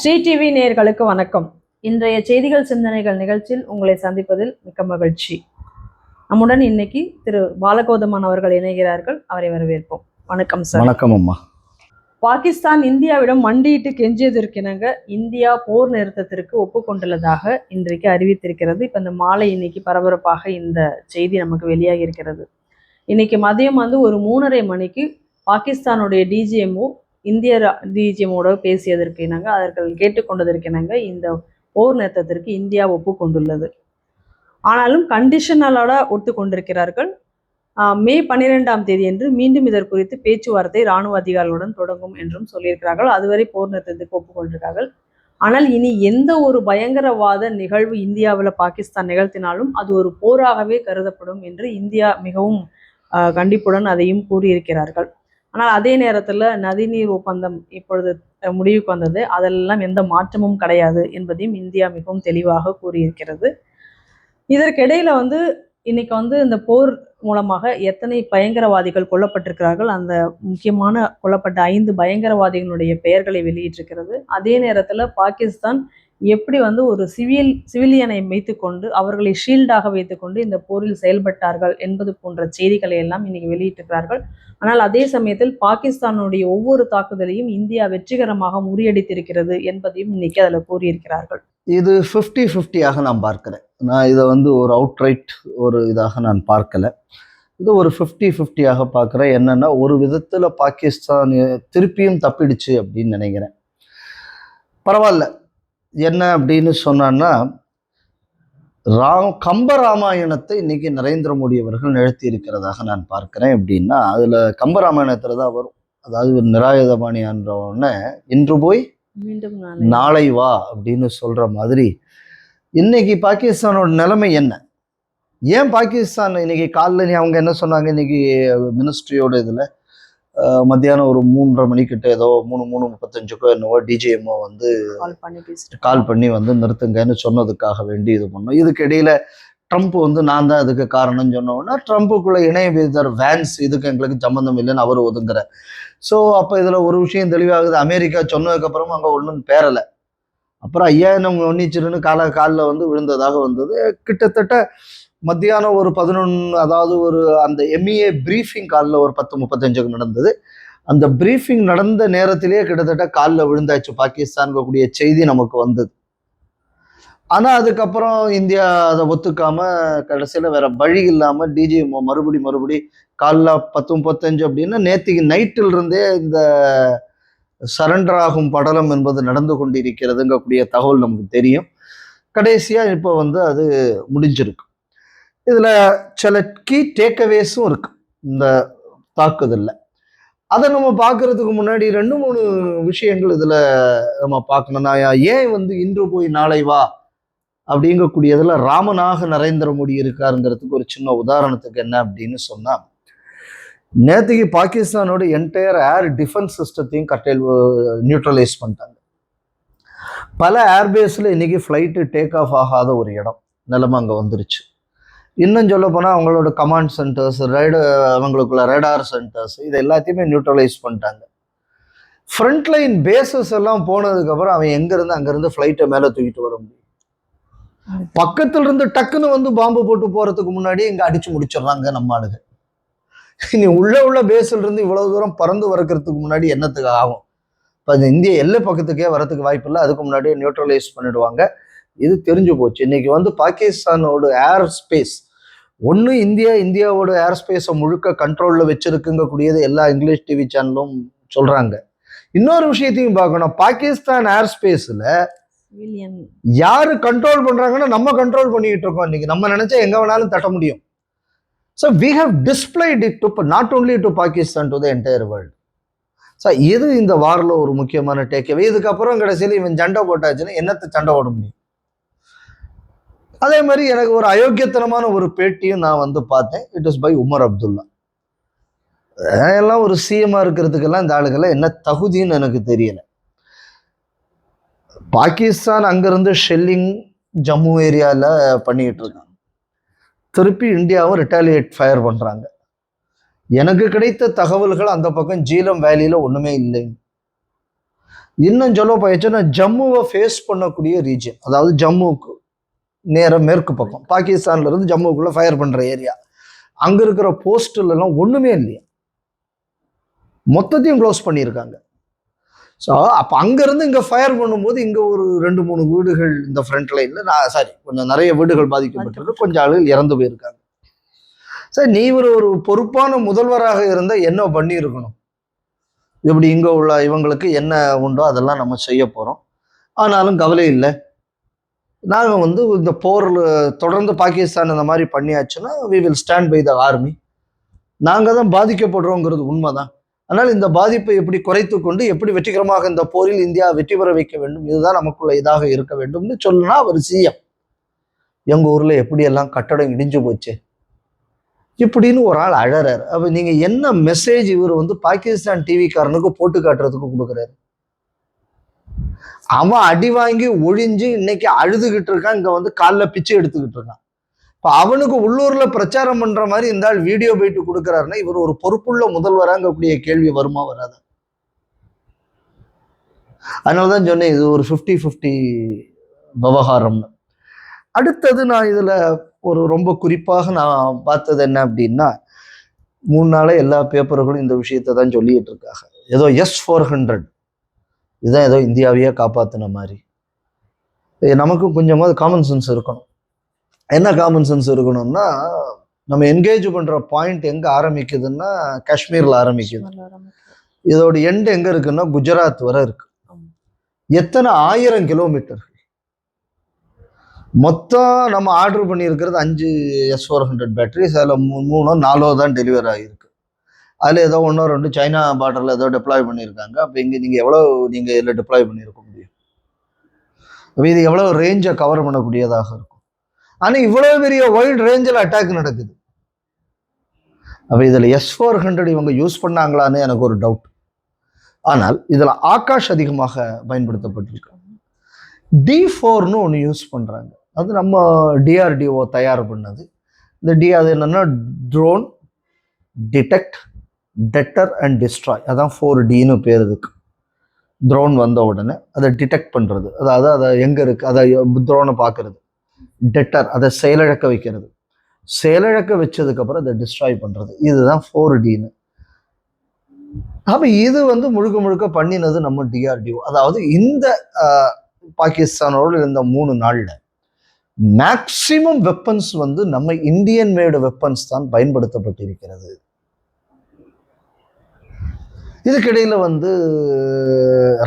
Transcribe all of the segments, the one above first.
Sri TV நேயர்களுக்கு வணக்கம். இன்றைய செய்திகள் சிந்தனைகள் நிகழ்ச்சியில் உங்களை சந்திப்பதில் மிக்க மகிழ்ச்சி. நம்முடன் இன்னைக்கு திரு பாலகௌதமன் அவர்கள் இணைகிறார்கள். அவரை வரவேற்போம். வணக்கம் சார். வணக்கம் அம்மா. பாகிஸ்தான் இந்தியாவிடம் மண்டியிட்டு கெஞ்சியதற்கிணங்க இந்தியா போர் நிறுத்தத்திற்கு ஒப்புக்கொண்டுள்ளதாக இன்றைக்கு அறிவித்திருக்கிறது. இப்ப இந்த மாலை இன்னைக்கு பரபரப்பாக இந்த செய்தி நமக்கு வெளியாகி இருக்கிறது. இன்னைக்கு மதியம் ஒரு 3:30 மணிக்கு பாகிஸ்தானுடைய டிஜிஎம்ஓ இந்திய டிஜிஎம்மோட பேசியதற்கு இணங்க, அவர்கள் கேட்டுக்கொண்டதற்கு இணங்க இந்த போர் நிறுத்தத்திற்கு இந்தியா ஒப்புக்கொண்டுள்ளது. ஆனாலும் கண்டிஷனலோட ஒத்துக்கொண்டிருக்கிறார்கள். மே 12ஆம் தேதி என்று மீண்டும் இதற்கு குறித்து பேச்சுவார்த்தை இராணுவ அதிகாரிகளுடன் தொடங்கும் என்றும் சொல்லியிருக்கிறார்கள். அதுவரை போர் நிறுத்தத்துக்கு ஒப்புக்கொண்டிருக்கிறார்கள். ஆனால் இனி எந்த ஒரு பயங்கரவாத நிகழ்வு இந்தியாவில் பாகிஸ்தான் நிகழ்த்தினாலும் அது ஒரு போராகவே கருதப்படும் என்று இந்தியா மிகவும் கண்டிப்புடன் அதையும் கூறியிருக்கிறார்கள். ஆனால் அதே நேரத்தில் நதிநீர் ஒப்பந்தம் இப்பொழுது முடிவுக்கு வந்தது, அதெல்லாம் எந்த மாற்றமும் கிடையாது என்பதையும் இந்தியா மிகவும் தெளிவாக கூறியிருக்கிறது. இதற்கிடையில இன்னைக்கு இந்த போர் மூலமாக எத்தனை பயங்கரவாதிகள் கொல்லப்பட்டிருக்கிறார்கள், அந்த முக்கியமான கொல்லப்பட்ட 5 பயங்கரவாதிகளுடைய பெயர்களை வெளியிட்டிருக்கிறது. அதே நேரத்தில் பாகிஸ்தான் எப்படி ஒரு சிவிலியனை வைத்துக்கொண்டு அவர்களை ஷீல்டாக வைத்துக்கொண்டு இந்த போரில் செயல்பட்டார்கள் என்பது போன்ற செய்திகளை எல்லாம் இன்னைக்கு வெளியிட்டிருக்கிறார்கள். ஆனால் அதே சமயத்தில் பாகிஸ்தானுடைய ஒவ்வொரு தாக்குதலையும் இந்தியா வெற்றிகரமாக முறியடித்திருக்கிறது என்பதையும் இன்னைக்கு அதில் கூறியிருக்கிறார்கள். இது 50-50 நான் பார்க்கிறேன். நான் இதை ஒரு அவுட்ரைட் ஒரு இதாக நான் பார்க்கல. இது ஒரு 50-50 பார்க்குறேன். என்னன்னா, ஒரு விதத்தில் பாகிஸ்தான் திருப்பியும் தப்பிடுச்சு அப்படின்னு நினைக்கிறேன். பரவாயில்ல, என்ன அப்படின்னு சொன்னான்னா, கம்பராமாயணத்தை இன்னைக்கு நரேந்திர மோடி அவர்கள் நிகழ்த்தி இருக்கிறதாக நான் பார்க்கிறேன். எப்படின்னா, அதுல கம்பராமாயணத்துல தான் வரும். அதாவது நிராயுதபாணி ஆன்றவன இன்று போய் மீண்டும் நாளை வா அப்படின்னு சொல்ற மாதிரி இன்னைக்கு பாகிஸ்தானோட நிலைமை என்ன? ஏன் பாகிஸ்தான் இன்னைக்கு காலைல அவங்க என்ன சொன்னாங்க, இன்னைக்கு மினிஸ்ட்ரியோட இதுல மத்தியானம் ஒரு 3:30 மணிக்கிட்ட ஏதோ 3:35 என்னவோ டிஜிஎம்ஓ கால் பண்ணி நிறுத்துங்கன்னு சொன்னதுக்காக வேண்டி இது பண்ணோம். இதுக்கு இடையில ட்ரம்ப் நான் தான் அதுக்கு காரணம்னு சொன்னோன்னா, ட்ரம்ப்புக்குள்ள இணைய வீதர் வேன்ஸ் இதுக்கு எங்களுக்கு சம்மந்தம் இல்லைன்னு அவர் ஒதுங்குற. ஸோ அப்போ இதில் ஒரு விஷயம் தெளிவாகுது. அமெரிக்கா சொன்னதுக்கப்புறமும் அங்கே ஒன்றும் பேரலை. அப்புறம் 5000 ஒன்னிச்சிருன்னு காலில் விழுந்ததாக வந்தது. கிட்டத்தட்ட மத்தியானம் ஒரு 11, அதாவது அந்த எம்இஏ பிரீஃபிங் காலில் ஒரு 10:35 நடந்தது. அந்த பிரீஃபிங் நடந்த நேரத்திலேயே கிட்டத்தட்ட காலில் விழுந்தாச்சு பாகிஸ்தானுக்கு கூடிய செய்தி நமக்கு வந்தது. ஆனால் அதுக்கப்புறம் இந்தியா அதை ஒத்துக்காம கடைசியில் வேற வழி இல்லாமல் டிஜிஎம்ஓ மறுபடி காலில் 10:35 அப்படின்னா நேற்றுக்கு நைட்டில் இருந்தே இந்த சரண்டர் ஆகும் படலம் என்பது நடந்து கொண்டிருக்கிறதுங்கக்கூடிய தகவல் நமக்கு தெரியும். கடைசியாக இப்போ அது முடிஞ்சிருக்கு. இதுல சில கீ டேக்அவேஸும் இருக்கு இந்த தாக்குதல்ல. அதை நம்ம பார்க்கறதுக்கு முன்னாடி 2-3 விஷயங்கள் இதுல நம்ம பார்க்கணும்னா, ஏன் இன்று போய் நாளை வா அப்படிங்கக்கூடியதுல ராமனாக நரேந்திர மோடி இருக்காருங்கிறதுக்கு ஒரு சின்ன உதாரணத்துக்கு என்ன அப்படின்னு சொன்னா, நேற்றுக்கு பாகிஸ்தானோட என்டையர் ஏர் டிஃபென்ஸ் சிஸ்டத்தையும் நியூட்ரலைஸ் பண்ணிட்டாங்க. பல ஏர்பேஸ்ல இன்னைக்கு ஃப்ளைட்டு டேக் ஆஃப் ஆகாத ஒரு இடம் நிலைமை அங்கே வந்துருச்சு. இன்னும் சொல்ல போனால் அவங்களோட கமாண்ட் சென்டர்ஸ், அவங்களுக்குள்ள ரேடார் சென்டர்ஸ், இது எல்லாத்தையுமே நியூட்ரலைஸ் பண்ணிட்டாங்க. ஃப்ரண்ட் லைன் பேசஸ் எல்லாம் போனதுக்கப்புறம் அவன் எங்கேருந்து அங்கேருந்து ஃப்ளைட்டை மேலே தூக்கிட்டு வர முடியும். பக்கத்துல இருந்து டக்குன்னு பாம்பு போட்டு போகிறதுக்கு முன்னாடி இங்கே அடிச்சு முடிச்சிடுறாங்க நம்ம ஆளுங்க. இனி உள்ள பேஸ்ல இருந்து இவ்வளவு தூரம் பறந்து வரக்கிறதுக்கு முன்னாடி என்னத்துக்கு ஆகும்? இப்போ இந்த இந்திய எல்லை பக்கத்துக்கே வரதுக்கு வாய்ப்பு இல்லை. அதுக்கு முன்னாடியே நியூட்ரலைஸ் பண்ணிடுவாங்க. இது தெரிஞ்சு போச்சு. இன்னைக்கு பாகிஸ்தானோட ஏர் ஸ்பேஸ் ஒன்று இந்தியாவோட ஏர் ஸ்பேஸை முழுக்க கண்ட்ரோலில் வச்சிருக்குங்கக்கூடியது எல்லா இங்கிலீஷ் டிவி சேனலும் சொல்றாங்க. இன்னொரு விஷயத்தையும் பார்க்கணும், பாகிஸ்தான் ஏர் ஸ்பேஸில் யாரு கண்ட்ரோல் பண்றாங்கன்னா நம்ம கண்ட்ரோல் பண்ணிக்கிட்டு இருக்கோம். இன்னைக்கு நம்ம நினைச்சா எங்க வேணாலும் தட்ட முடியும். So we have displayed it to not only to Pakistan, to the entire world. So இது இந்த வாரில் ஒரு முக்கியமான டேக்அவே. இதுக்கப்புறம் கடைசியில் இவன் சண்டை போட்டாச்சுன்னா என்னத்தை சண்டை ஓட முடியும்? அதே மாதிரி எனக்கு ஒரு அயோக்கியத்தனமான ஒரு பேட்டியும் நான் பார்த்தேன். It is by Omar Abdullah. எல்லாம் ஒரு சிஎம்ஆ இருக்கிறதுக்கெல்லாம் இந்த ஆளுக்கெல்லாம் என்ன தகுதின்னு எனக்கு தெரியல. பாகிஸ்தான் அங்கிருந்து ஷெல்லிங் ஜம்மு ஏரியாவில் பண்ணிட்டு இருக்காங்க. திருப்பி இந்தியாவும் ரிட்டாலியேட் ஃபயர் பண்றாங்க. எனக்கு கிடைத்த தகவல்கள் அந்த பக்கம் ஜீலம் வேலியில ஒண்ணுமே இல்லை. இன்னும் சொல்ல போயிடுச்சுன்னா ஜம்முவை ஃபேஸ் பண்ணக்கூடிய ரீஜன், அதாவது ஜம்முக்கு நேர மேற்கு பக்கம் பாகிஸ்தான்ல இருந்து ஜம்முக்குள்ள ஃபயர் பண்ற ஏரியா, அங்க இருக்கிற போஸ்ட்ல எல்லாம் ஒண்ணுமே இல்லையா, மொத்தத்தையும் க்ளோஸ் பண்ணியிருக்காங்க. ஸோ அப்போ அங்கேருந்து இங்கே ஃபயர் பண்ணும்போது இங்கே ஒரு 2-3 வீடுகள் இந்த ஃப்ரண்ட் லைனில் கொஞ்சம் நிறைய வீடுகள் பாதிக்கப்பட்டிருக்கு, கொஞ்சம் ஆளுகள் இறந்து போயிருக்காங்க. சார் நீ ஒரு பொறுப்பான முதல்வராக இருந்தால் என்ன பண்ணியிருக்கணும், இப்படி இங்கே உள்ள இவங்களுக்கு என்ன உண்டோ அதெல்லாம் நம்ம செய்ய போகிறோம், ஆனாலும் கவலை இல்லை, நாங்கள் இந்த போரில் தொடர்ந்து பாகிஸ்தான் இந்த மாதிரி பண்ணியாச்சுன்னா we will stand by the army, நாங்கள் தான் பாதிக்கப்படுறோங்கிறது உண்மைதான், ஆனால் இந்த பாதிப்பை எப்படி குறைத்து கொண்டு எப்படி வெற்றிகரமாக இந்த போரில் இந்தியா வெற்றி பெற வைக்க வேண்டும், இதுதான் நமக்குள்ள இதாக இருக்க வேண்டும்னு சொல்லுனா அவர் சிஎம். எங்க ஊர்ல எப்படியெல்லாம் கட்டடம் இடிஞ்சு போச்சு இப்படின்னு ஒரு ஆள் அழறாரு. அப்ப நீங்க என்ன மெசேஜ் இவர் பாகிஸ்தான் டிவிக்காரனுக்கு போட்டு காட்டுறதுக்கு கொடுக்குறாரு? அவன் அடி வாங்கி ஒழிஞ்சு இன்னைக்கு அழுதுகிட்டு இருக்கான், இங்க காலில் பிச்சை எடுத்துக்கிட்டு இருக்கான். இப்போ அவனுக்கு உள்ளூர்ல பிரச்சாரம் பண்ற மாதிரி இந்த ஆள் வீடியோ போயிட்டு கொடுக்குறாருன்னா இவர் ஒரு பொறுப்புள்ள முதல்வராங்கக்கூடிய கேள்வி வருமா வராது? அதனாலதான் சொன்னேன் இது ஒரு 50-50 விவகாரம்னு. அடுத்தது நான் இதுல ஒரு ரொம்ப குறிப்பாக நான் பார்த்தது என்ன அப்படின்னா, 3 நாளே எல்லா பேப்பர்களும் இந்த விஷயத்தை தான் சொல்லிட்டு இருக்காங்க. ஏதோ S-400 இதுதான் ஏதோ இந்தியாவையே காப்பாத்தின மாதிரி. நமக்கு கொஞ்சமாவது காமன் சென்ஸ் இருக்கணும். என்ன காமன் சென்ஸ் இருக்கணும்னா, நம்ம என்கேஜ் பண்ற பாயிண்ட் எங்க ஆரம்பிக்குதுன்னா காஷ்மீர்ல ஆரம்பிக்குது, இதோட எண்ட் எங்க இருக்குன்னா குஜராத் வரை இருக்கு. எத்தனை 1000 கிலோமீட்டர் மொத்தம் நம்ம ஆர்டர் பண்ணியிருக்கிறது 5 S-400 பேட்டரிஸ், அதில் 3-4 தான் டெலிவரி ஆகிருக்கு. அதில் ஏதோ 1-2 சைனா பார்டரில் ஏதோ டிப்ளாய் பண்ணியிருக்காங்க. அப்போ இங்கே நீங்கள் எவ்வளோ நீங்கள் இதில் டிப்ளாய் பண்ணியிருக்க முடியும்? அப்போ இது எவ்வளோ ரேஞ்சை கவர் பண்ணக்கூடியதாக இருக்கும்? ஆனால் இவ்வளோ பெரிய வைட் ரேஞ்சில் அட்டாக் நடக்குது. அப்போ இதில் S-400 இவங்க யூஸ் பண்ணாங்களான்னு எனக்கு ஒரு டவுட். ஆனால் இதில் ஆகாஷ் அதிகமாக பயன்படுத்தப்பட்டிருக்கு. D4ன்னு ஒன்று யூஸ் பண்ணுறாங்க, அது நம்ம DRDO தயார் பண்ணது. இந்த அது என்னன்னா drone detect, deter and destroy, அதான் 4Dன்னு பேர் இருக்கு. ட்ரோன் வந்த உடனே அதை டிடெக்ட் பண்ணுறது, அதாவது அதை எங்கே இருக்குது அதை ட்ரோனை பார்க்கறது, டெட்டர் அதை செயலிழக்க வைக்கிறது, செயலிழக்க வச்சதுக்கப்புறம் அதை டிஸ்ட்ராய் பண்ணுறது, இதுதான் 4Dன்னு. அப்போ இது முழுக்க முழுக்க பண்ணினது நம்ம DRDO. அதாவது இந்த பாகிஸ்தானோடு இந்த 3 நாள்ல மேக்சிமம் வெப்பன்ஸ் நம்ம இந்தியன் மேடு வெப்பன்ஸ் தான் பயன்படுத்தப்பட்டிருக்கிறது. இதுக்கிடையில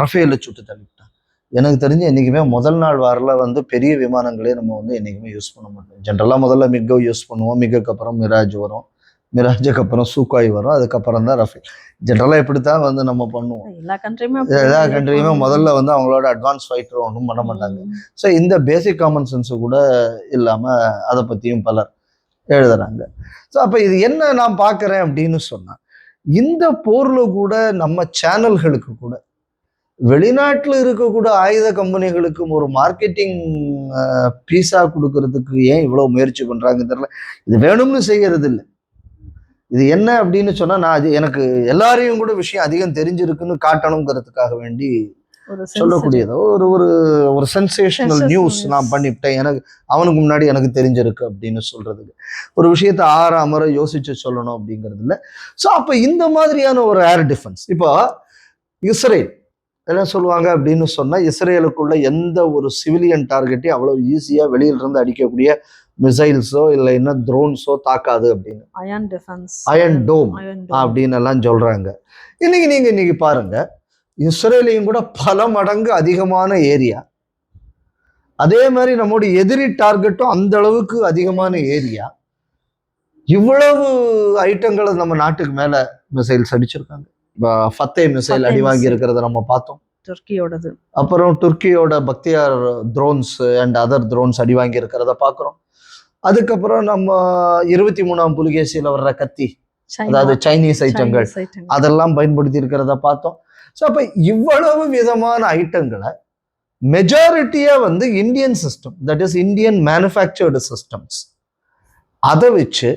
ரஃபேல சுட்டு தள்ளிட்டான். எனக்கு தெரிஞ்சு என்னைக்குமே முதல் நாள் வாரில் பெரிய விமானங்களே நம்ம என்னைக்குமே யூஸ் பண்ண மாட்டோம். ஜென்ரலாக முதல்ல மிக்கோ யூஸ் பண்ணுவோம், மிக்குக்கு அப்புறம் மிராஜ் வரும், மிராஜுக்கு அப்புறம் சூக்காய் வரும், அதுக்கப்புறம் தான் ரஃபேல். ஜென்ரலாக இப்படித்தான் நம்ம பண்ணுவோம். எல்லா கண்ட்ரியுமே முதல்ல அவங்களோட அட்வான்ஸ் ஃபைட்டர் ஒன்றும் பண்ண மாட்டாங்க. ஸோ இந்த பேசிக் காமன் சென்ஸு கூட இல்லாமல் அதை பற்றியும் பலர் எழுதுறாங்க. ஸோ அப்போ இது என்ன நான் பார்க்குறேன் அப்படின்னு சொன்னால், இந்த போரில் கூட நம்ம சேனல்களுக்கு கூட வெளிநாட்டில் இருக்கக்கூட ஆயுத கம்பெனிகளுக்கும் ஒரு மார்க்கெட்டிங் பீஸா கொடுக்கறதுக்கு ஏன் இவ்வளோ முயற்சி பண்ணுறாங்கன்னு தெரியல. இது வேணும்னு செய்கிறது இல்லை. இது என்ன அப்படின்னு சொன்னா, நான் அது எனக்கு எல்லாரையும் கூட விஷயம் அதிகம் தெரிஞ்சிருக்குன்னு காட்டணுங்கிறதுக்காக வேண்டி சொல்லக்கூடியதோ ஒரு ஒரு ஒரு சென்சேஷனல் நியூஸ் நான் பண்ணிவிட்டேன், எனக்கு அவனுக்கு முன்னாடி எனக்கு தெரிஞ்சிருக்கு அப்படின்னு சொல்றதுக்கு ஒரு விஷயத்த ஆறாமற யோசிச்சு சொல்லணும் அப்படிங்கிறது இல்லை. ஸோ அப்போ இந்த மாதிரியான ஒரு ஏர் டிஃபென்ஸ், இப்போ இஸ்ரேல் என்ன சொல்லுவாங்க அப்படின்னு சொன்னா, இஸ்ரேலுக்குள்ள எந்த ஒரு சிவிலியன் டார்கெட்டையும் அவ்வளவு ஈஸியா வெளியிலிருந்து அடிக்கக்கூடிய மிசைல்ஸோ இல்லைன்னா ட்ரோன்ஸோ தாக்காது அப்படின்னு, அயன் டோம் அப்படின்னு எல்லாம் சொல்றாங்க. இன்னைக்கு பாருங்க, இஸ்ரேலையும் கூட பல மடங்கு அதிகமான ஏரியா, அதே மாதிரி நம்முடைய எதிரி டார்கெட்டும் அந்த அளவுக்கு அதிகமான ஏரியா, இவ்வளவு ஐட்டங்களை நம்ம நாட்டுக்கு மேல மிசைல்ஸ் அடிச்சிருக்காங்க. ஃபத்தே மிசைல் அடி வாங்கி இருக்கிறத நம்ம பார்த்தோம், துர்க்கியோடது. அப்புறம் துர்க்கியோட பக்தியார் ட்ரோன்ஸ் அண்ட் அதர் ட்ரோன்ஸ் அடி வாங்கி இருக்கிறத பார்க்குறோம். அதுக்கப்புறம் நம்ம 23ஆம் புலிகேசியில் வர்ற கத்தி, அதாவது சைனீஸ் ஐட்டங்கள், அதெல்லாம் பயன்படுத்தி இருக்கிறத பார்த்தோம். ஸோ அப்போ இவ்வளவு விதமான ஐட்டங்களை மெஜாரிட்டியா Indian system, that is Indian manufactured systems, அதை வச்சு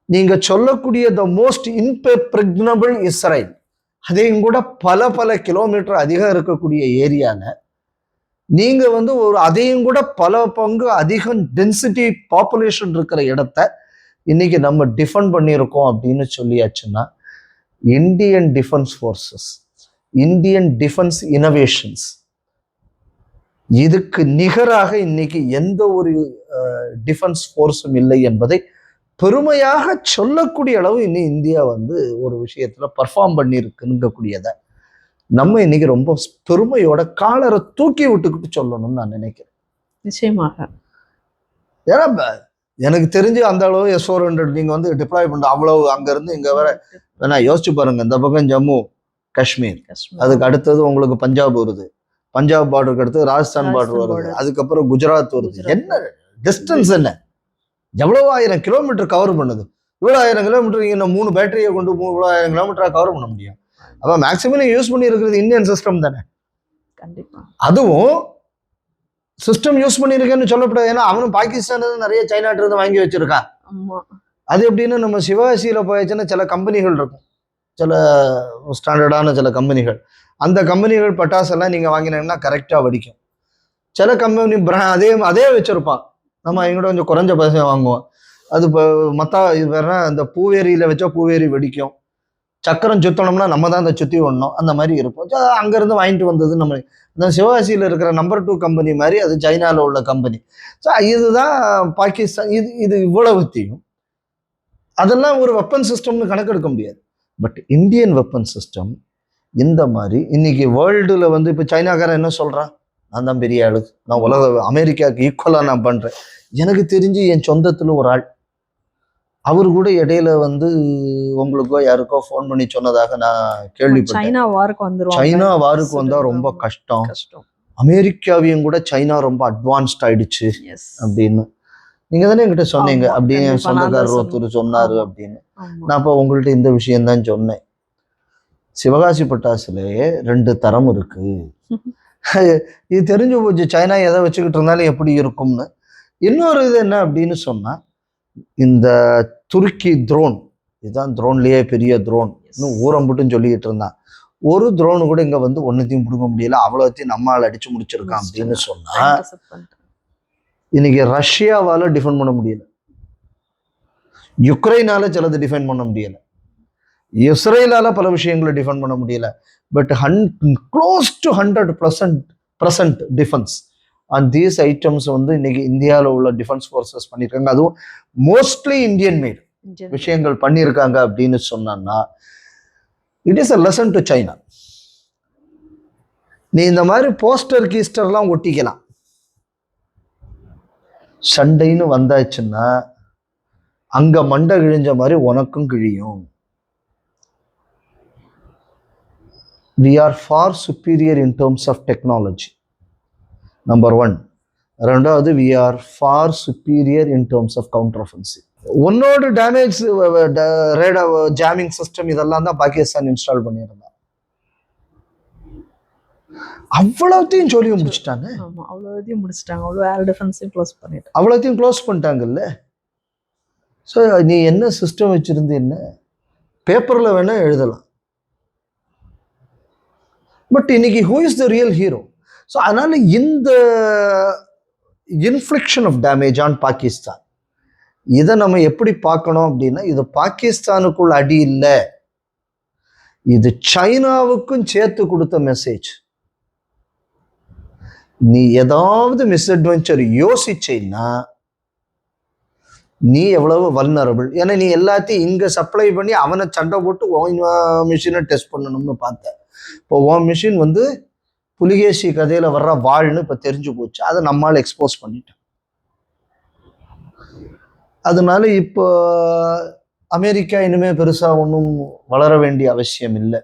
நீங்க சொல்லக்கூடிய த மோஸ்ட் இம்பிரெக்னபிள் இஸ்ரேல் அதையும் கூட பல பல கிலோமீட்டர் அதிகம் இருக்கக்கூடிய ஏரியால நீங்க வந்து ஒரு அதையும் கூட பல பங்கு அதிகம் டென்சிட்டி பாப்புலேஷன் இருக்கிற இடத்த இன்னைக்கு நம்ம டிஃபெண்ட் பண்ணியிருக்கோம் அப்படின்னு சொல்லியாச்சுன்னா Indian defence forces, Indian defence innovations இதுக்கு நிகராக இன்னைக்கு எந்த ஒரு டிஃபென்ஸ் ஃபோர்ஸும் இல்லை என்பதை பெருமையாக சொல்லக்கூடிய அளவு இன்னும் இந்தியா வந்து ஒரு விஷயத்துல பர்ஃபார்ம் பண்ணியிருக்குங்கக்கூடியத நம்ம இன்னைக்கு ரொம்ப பெருமையோட காலரை தூக்கி விட்டுக்கிட்டு சொல்லணும்னு நான் நினைக்கிறேன். நிச்சயமாக. ஏன்னா எனக்கு தெரிஞ்சு அந்த அளவு S-400 நீங்க வந்து டிப்ளாய் பண்ண அவ்வளவு அங்க இருந்து இங்க வர வேணா யோசிச்சு பாருங்க. இந்த பக்கம் ஜம்மு காஷ்மீர், அதுக்கு அடுத்தது உங்களுக்கு பஞ்சாப் வருது, பஞ்சாப் பார்டருக்கு அடுத்து ராஜஸ்தான் பார்டர் வருது, அதுக்கப்புறம் குஜராத் வருது. என்ன டிஸ்டன்ஸ், என்ன எவ்வளவு 1000 கிலோமீட்டர் கவர் பண்ணுது. இவ்வளவு 1000 கிலோமீட்டர் இன்னும் 3 பேட்டரியை கொண்டு இவ்வளவு 1000 கிலோமீட்டரா கவர் பண்ண முடியும். அப்ப மேக்சிமம் யூஸ் பண்ணி இருக்கிறது இந்தியன் சிஸ்டம் தானே. கண்டிப்பா. அதுவும் சிஸ்டம் யூஸ் பண்ணிருக்கேன்னு சொல்லப்படாது. ஏன்னா அவனும் பாகிஸ்தான் நிறைய சைனாட்டு இருந்து வாங்கி வச்சிருக்கான். அது எப்படின்னா நம்ம சிவகாசியில போயாச்சுன்னா சில கம்பெனிகள் இருக்கும், சில ஸ்டாண்டர்டான சில கம்பெனிகள். அந்த கம்பெனிகள் பட்டாசெல்லாம் நீங்க வாங்கினீங்கன்னா கரெக்டா வெடிக்கும். சில கம்பெனி அதே வச்சிருப்பான், நம்ம எங்கிட்ட கொஞ்சம் குறைஞ்ச பைசா வாங்குவோம். அது இப்போ இது வேற இந்த பூவேரியில வச்சா பூவேரி வெடிக்கும், சக்கரம் சுத்தணும்னா நம்ம தான் அதை சுத்தி விடணும், அந்த மாதிரி இருக்கும். அங்கிருந்து வாங்கிட்டு வந்தது நம்ம இந்த சிவகாசியில் இருக்கிற நம்பர் 2 கம்பெனி மாதிரி, அது சைனால உள்ள கம்பெனி. ஸோ இதுதான் பாகிஸ்தான். இது இவ்வளவுத்தையும் அதெல்லாம் ஒரு வெப்பன் சிஸ்டம்னு கணக்கெடுக்க முடியாது. பட் இந்தியன் வெப்பன் சிஸ்டம் இந்த மாதிரி இன்னைக்கு வேர்ல்டுல வந்து இப்போ சைனாக்காரன் என்ன சொல்றான், நான் தான் பெரிய ஆளு, நான் உலக அமெரிக்காவுக்கு ஈக்குவலா நான் பண்றேன். எனக்கு தெரிஞ்சு என் சொந்தத்துல ஒரு ஆள், அவரு கூட இடையில வந்து உங்களுக்கோ யாருக்கோ ஃபோன் பண்ணி சொன்னதாக நான் கேள்விப்பட்டேன். சைனா வாருக்கு வந்தா ரொம்ப கஷ்டம், அமெரிக்காவையும் கூட சைனா ரொம்ப அட்வான்ஸ்ட் ஆயிடுச்சு அப்படின்னு நீங்க தானே என்கிட்ட சொன்னீங்க. அப்படின்னு சொந்தக்காரர் ஒருத்தர் சொன்னாரு அப்படின்னு. நான் அப்ப உங்கள்ட்ட இந்த விஷயம் தான் சொன்னேன். சிவகாசி பட்டாசுலயே 2 தரம் இருக்கு. இது தெரிஞ்சு போச்சு, சைனா எதை வச்சுக்கிட்டு இருந்தாலும் எப்படி இருக்கும்னு. இன்னொரு இது என்ன அப்படின்னு சொன்னா, இந்த துருக்கி த்ரோன், இதுதான் த்ரோன்லயே பெரிய த்ரோன், இன்னும் ஊரம்புட்டுன்னு சொல்லிக்கிட்டு இருந்தான். ஒரு த்ரோனு கூட இங்க வந்து ஒன்னத்தையும் பிடுங்க முடியல, அவ்வளோத்தையும் நம்மால் அடிச்சு முடிச்சிருக்கான் அப்படின்னு சொன்னா, இன்னைக்கு ரஷ்யாவால டிஃபெண்ட் பண்ண முடியல, யுக்ரைனால சிலது டிஃபெண்ட் பண்ண முடியல, இஸ்ரேலால பல விஷயங்களை டிஃபெண்ட் பண்ண முடியல. But close to 100% defence and these items வந்து இன்னைக்கு இந்தியாவில் உள்ள டிஃபென்ஸ் ஃபோர்ஸஸ் பண்ணியிருக்காங்க. அதுவும் மோஸ்ட்லி இந்தியன் மேட் விஷயங்கள் பண்ணியிருக்காங்க அப்படின்னு சொன்னா, it is a lesson to China. நீ இந்த மாதிரி போஸ்டர் கீஸ்டர்லாம் ஒட்டிக்கலாம், சண்டைன்னு வந்தாச்சுன்னா அங்க மண்டை கிழிஞ்ச மாதிரி உனக்கும் கிழியும். We are far superior in terms of technology. Number 1. ரெண்டாவது, we are far superior in terms of counteroffensive. ஒன்னோட டேமேஜ் ரேடார் ஜாமிங் சிஸ்டம் இதெல்லாம் தான் பாகிஸ்தான் இன்ஸ்டால் பண்ணியிருந்தான். அவ்வளோத்தையும் சொல்லி முடிச்சிட்டாங்க. அவ்வளோத்தையும் க்ளோஸ் பண்ணிட்டாங்கல்ல. ஸோ நீ என்ன சிஸ்டம் வச்சிருந்து என்ன பேப்பர்ல வேணா எழுதலாம். பட் இன்னைக்கு who is the real hero? So அதனால இந்த இன்ஃப்ளிக்ஷன் ஆஃப் டேமேஜ் ஆன் பாகிஸ்தான், இதை நம்ம எப்படி பார்க்கணும் அப்படின்னா, இது பாகிஸ்தானுக்குள்ள அடி இல்லை, இது சைனாவுக்கும் சேர்த்து கொடுத்த மெசேஜ். நீ ஏதாவது மிஸ்அட்வென்ச்சர் யோசிச்சேன்னா நீ எவ்வளவு வல்னரபிள். ஏன்னா நீ எல்லாத்தையும் இங்க சப்ளை பண்ணி அவனை சண்டை போட்டு மிஷினை டெஸ்ட் பண்ணணும்னு பார்த்த. இப்போ உன் மிஷின் வந்து புலிகேசி கதையில வர்ற வாழ்னு இப்ப தெரிஞ்சு போச்சு, அதை நம்மால் எக்ஸ்போஸ் பண்ணிட்டோம். அதனால இப்போ அமெரிக்கா இனிமே பெருசா ஒன்றும் வளர வேண்டிய அவசியம் இல்லை.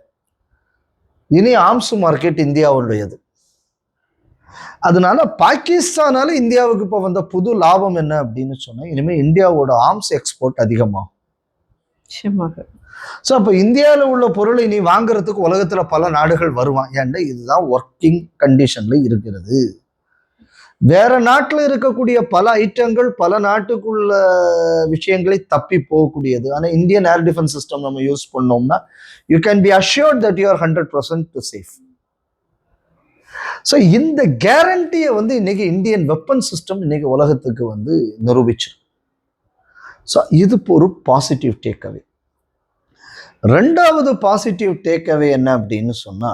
இனி ஆர்ம்ஸ் மார்க்கெட் இந்தியாவுடையது. அதனால பாகிஸ்தானால இந்தியாவுக்கு இப்போ வந்த புது லாபம் என்ன அப்படின்னு சொன்னா, இனிமே இந்தியாவோட ஆர்ம்ஸ் எக்ஸ்போர்ட் அதிகமாகும். ஸோ அப்போ இந்தியாவில் உள்ள பொருளை நீ வாங்குறதுக்கு உலகத்துல பல நாடுகள் வருவான். ஏன்டா இதுதான் ஒர்க்கிங் கண்டிஷன்ல இருக்கிறது. வேற நாட்டுல இருக்கக்கூடிய பல ஐட்டங்கள் பல நாட்டுக்குள்ள விஷயங்களை தப்பி போகக்கூடியது. ஆனா இந்தியன் ஏர் டிஃபென்ஸ் சிஸ்டம் நம்ம யூஸ் பண்ணோம்னா you can be assured that you are 100% safe. So இந்த கேரண்டியை வந்து இன்னைக்கு இந்தியன் வெப்பன் சிஸ்டம் இன்னைக்கு உலகத்துக்கு வந்து நிரூபிச்சு. ஸோ இது ஒரு பாசிட்டிவ் டேக்அவே. ரெண்டாவது பாசிட்டிவ் டேக்அவே என்ன அப்படின்னு சொன்னா,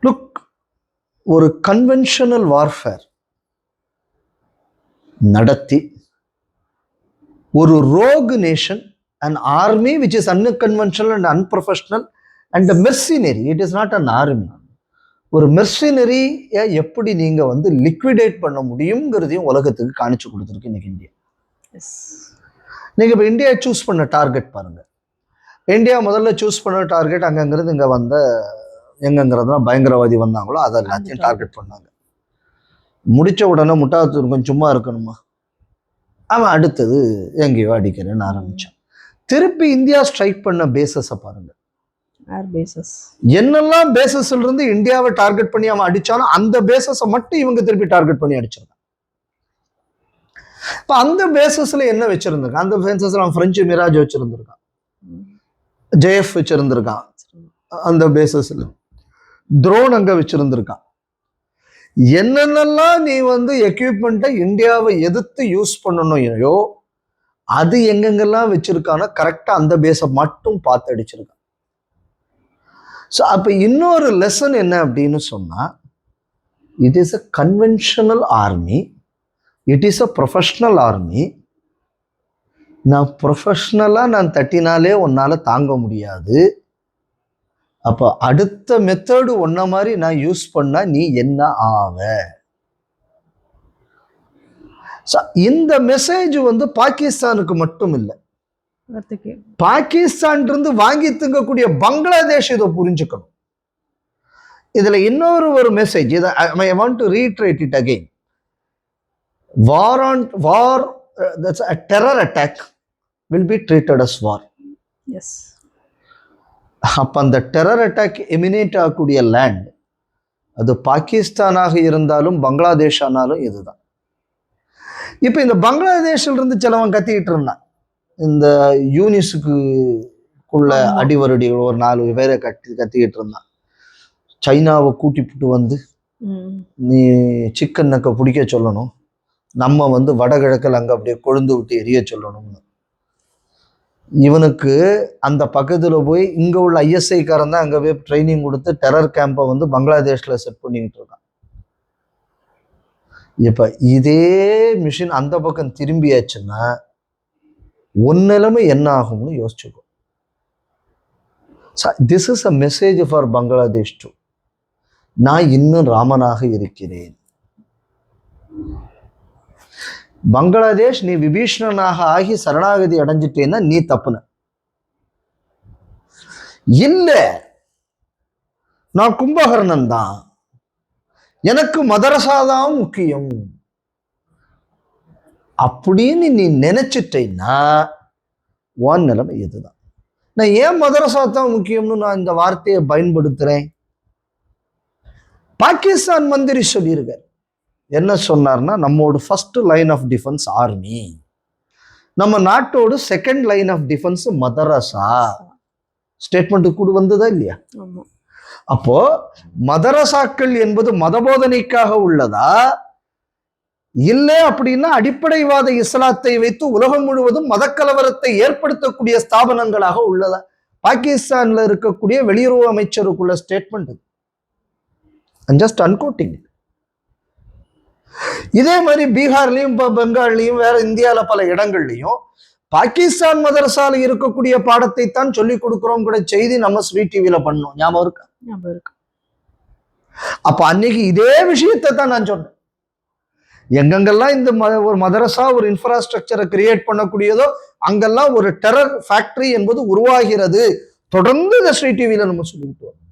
லுக், ஒரு கன்வென்ஷனல் வார்ஃபேர் நடத்தி ஒரு rogue nation an army which is unconventional and unprofessional and a mercenary, it is not an army, ஒரு மெர்சினரியை எப்படி நீங்க வந்து லிக்விடேட் பண்ண முடியுங்கிறதையும் உலகத்துக்கு காணிச்சு கொடுத்துருக்கு இன்னைக்கு இந்தியா. நீங்க இப்போ இந்தியா சூஸ் பண்ண டார்கெட் பாருங்க. இந்தியா முதல்ல சூஸ் பண்ண டார்கெட் அங்கங்கிறது இங்க வந்த எங்கங்கிறதுலாம் பயங்கரவாதி வந்தாங்களோ அதை எல்லாத்தையும் டார்கெட் பண்ணாங்க. முடிச்ச உடனே முட்டாத்தூர் கொஞ்சம் சும்மா இருக்கணுமா, அவன் அடுத்தது எங்கேயோ அடிக்கிறேன்னு ஆரம்பிச்சான். திருப்பி இந்தியா ஸ்ட்ரைக் பண்ண பேசஸை பாருங்க. என்னெல்லாம் பேசஸ்ல இருந்து இந்தியாவை டார்கெட் பண்ணி அவன் அடிச்சாலும் அந்த பேசஸை மட்டும் இவங்க திருப்பி டார்கெட் பண்ணி அடிச்சிருக்கான். இப்ப அந்த பேசஸ்ல என்ன வச்சிருந்திருக்கான்? அந்த பேசஸ்ல அவன் பிரெஞ்சு மிராஜ் வச்சிருந்திருக்கான், ஜேஎஃப் வச்சிருந்திருக்கான், அந்த பேசஸ்ல ட்ரோன் அங்க வச்சிருந்திருக்கான். என்னென்னலாம் நீ வந்து எக்யூப்மெண்ட்டை இந்தியாவை எதிர்த்து யூஸ் பண்ணணும் அது எங்கெங்கெல்லாம் வச்சிருக்கானோ கரெக்டா அந்த பேஸை மட்டும் பார்த்து அடிச்சிருக்கான். ஸோ அப்போ இன்னொரு லெசன் என்ன அப்படின்னு சொன்னா, it is a conventional army, it is a professional army. நான் ப்ரொஃபஷ்னலாக நான் தட்டினாலே உன்னால தாங்க முடியாது. அப்போ அடுத்த மெத்தடு ஒன்ன மாதிரி நான் யூஸ் பண்ணா நீ என்ன ஆவ? இந்த மெசேஜ் வந்து பாகிஸ்தானுக்கு மட்டும் இல்லை, பாகிஸ்தான் இருந்து வாங்கி திங்கக்கூடிய பங்களாதேஷ் இதை புரிஞ்சுக்கணும். இதுல இன்னொரு ஒரு மெசேஜ், இதை I want to reiterate it again. war that's a terror attack will be treated as war. Yes. அப்ப அந்த டெரர் அட்டாக் எமினேட் ஆகக்கூடிய லேண்ட் அது பாகிஸ்தானாக இருந்தாலும் பங்களாதேஷ் ஆனாலும் இதுதான். இப்ப இந்த பங்களாதேஷ்ல இருந்து சிலவன் கத்திக்கிட்டு இருந்தான், இந்த யூனிஸுக்குள்ள அடிவருடிகள் ஒரு 4 பேரை கத்திக்கிட்டு இருந்தான். சைனாவை கூட்டிட்டு வந்து நீ சிக்கன் நக்க பிடிக்க சொல்லணும், நம்ம வந்து வடகிழக்கில் அங்கே அப்படியே கொழுந்து விட்டு எரிய சொல்லணும்னு. இவனுக்கு அந்த பக்கத்தில் போய் இங்கே உள்ள ஐஎஸ்ஐக்காரன் தான் அங்கே போய் ட்ரைனிங் கொடுத்து டெரர் கேம்பை வந்து பங்களாதேஷில் செட் பண்ணிக்கிட்டு இருக்கான். இப்போ இதே மிஷின் அந்த பக்கம் திரும்பியாச்சுன்னா உன் நிலைமை என்ன ஆகும்னு யோசிச்சுக்கோ. This is a message for Bangladesh to, நான் இன்னும் ராமனாக இருக்கிறேன். பங்களாதேஷ் நீ விபீஷணனாக ஆகி சரணாகதி அடைஞ்சிட்டேன்னா நீ தப்புன இல்ல, நான் கும்பகர்ணன் தான், எனக்கு மதரசாதான் முக்கியம் அப்படின்னு நீ நினைச்சிட்டேன்னா உன் நிலைமை இதுதான். நான் ஏன் மதரசா தான் முக்கியம்னு நான் இந்த வார்த்தையை பயன்படுத்துறேன்? பாகிஸ்தான் மந்திரி சொல்லியிருக்கார். என்ன சொன்னார்னா, நம்மோட first line of defence army, நம்ம நாட்டோட செகண்ட் லைன் ஆஃப் டிஃபென்ஸ் மதரசா. ஸ்டேட்மெண்ட் கூட வந்ததா இல்லையா? அப்போ மதரசாக்கள் என்பது மதபோதனைக்காக உள்ளதா, இல்லை அப்படின்னா அடிப்படைவாத இஸ்லாத்தை வைத்து உலகம் முழுவதும் மதக்கலவரத்தை ஏற்படுத்தக்கூடிய ஸ்தாபனங்களாக உள்ளதா? பாகிஸ்தான்ல இருக்கக்கூடிய வெளியுறவு அமைச்சருக்குள்ள ஸ்டேட்மெண்ட் இது. ஜஸ்ட் அன்கோட்டிங். இதே மாதிரி பீகார்லயும் பெங்கால்லையும் வேற இந்தியாவில பல இடங்கள்லையும் பாகிஸ்தான் மதரசால இருக்கக்கூடிய பாடத்தை தான் சொல்லிக் கொடுக்கிறோம் கூட செய்தி நம்ம ஸ்ரீ டிவில பண்ணோம். ஞாபகம் இருக்கா? அப்ப அன்னைக்கு இதே விஷயத்தை தான் நான் சொன்னேன். எங்கெங்கெல்லாம் இந்த ஒரு மதரசா ஒரு இன்ஃப்ராஸ்ட்ரக்சரை கிரியேட் பண்ணக்கூடியதோ அங்கெல்லாம் ஒரு டெரர் ஃபேக்டரி என்பது உருவாகிறது. தொடர்ந்து இந்த ஸ்ரீ டிவில நம்ம சொல்லிட்டு வரோம்.